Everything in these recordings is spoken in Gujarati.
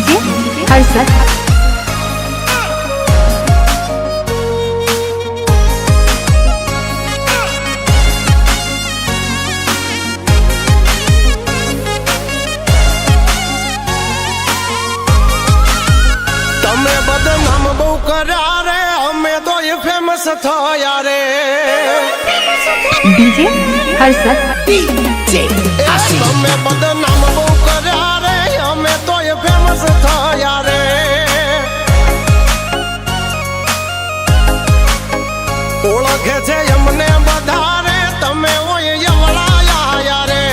डीजे हर्षद। તમે બદનામ બહુ કર્યા રે, અમે તો એ ફેમસ થયા રે। डीजे हर्षद। તમે બદનામ બહુ કર્યા રે, અમે તો એ ફેમસ થયા રે। ઓળખે છે અમને બધા રે, તમે હોય યવડાયા રે।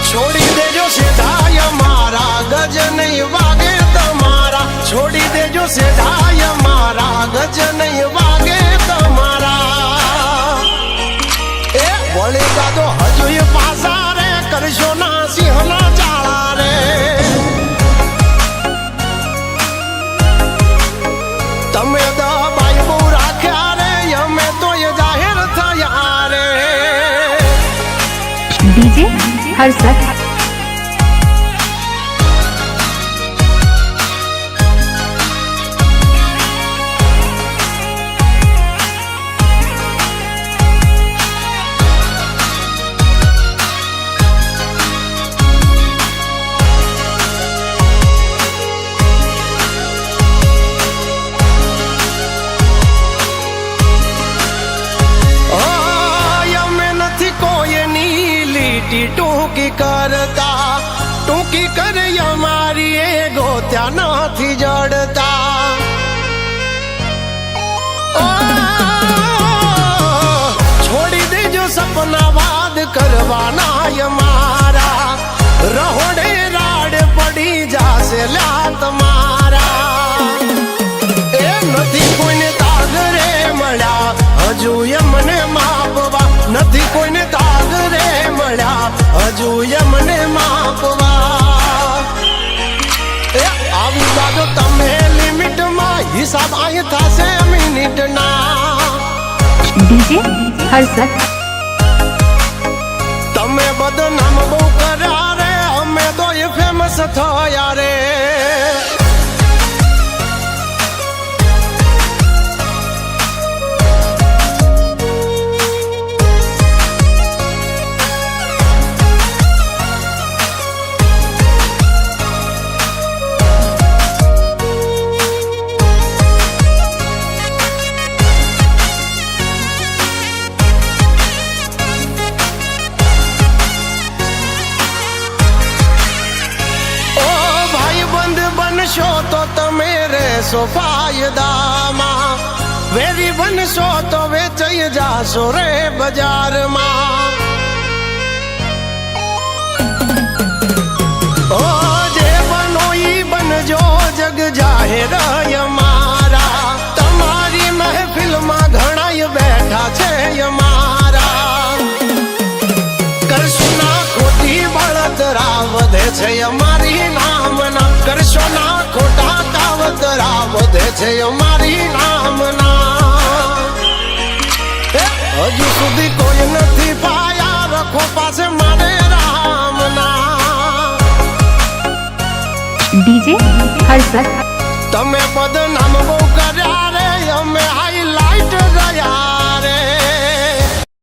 છોડી દેજો સીધાય મારા, ગજ નહીં વાગે તમારા। છોડી દેજો સીધાય મારા, ગજ નહીં વાગે તમારા। એ વળી દાદો હજુ એ પાસા રે, કરશો ના સિંહના ચાળા રે। તમે દબાઈ બહુ રાખ્યા રે, અમે તો એ જાહેર થયા રે। डीजे हर्षद। ટૂંકી કરતા, ટૂંકી કરે અમારી એ ગોત્યા નથી જડતા। છોડી દેજો સપના વાદ કરવાના અમારા, રહોડે રાડ પડી જાશે લ્યા તમારા। એ નથી કોઈને તાગ રે મળ્યા, હજુ એમને માપવા નથી કોઈને તાગ રે મળ્યા, હજુ એમને માપવા। એ આવી જાજો તમે લિમિટમાં, હિસાબ અહીં થશે મિનિટના। डीजे हर्षद। તમે બદનામ બહુ કર્યા રે, અમે તો એ ફેમસ થયા રે। બનશો તો તમે રહેશો ફાયદામાં, વેરી બનશો તો વેચાઈ જાશો રે બજારમાં। ઓ જે બનો ઈ બનજો, જગ જાહેર અમારા। તમારી મહેફિલમાં ઘણાય બેઠા છે અમારા। કરશો ના ખોટી બળતરા, વધે છે અમારી નામના। કરશો ના ખોટા કાવતરા, વધે છે અમારી નામના। હજુ સુધી કોઈ નથી પાયા, રખો પાસે મારે રામના। डीजे हर्षद। તમે બદનામ બહુ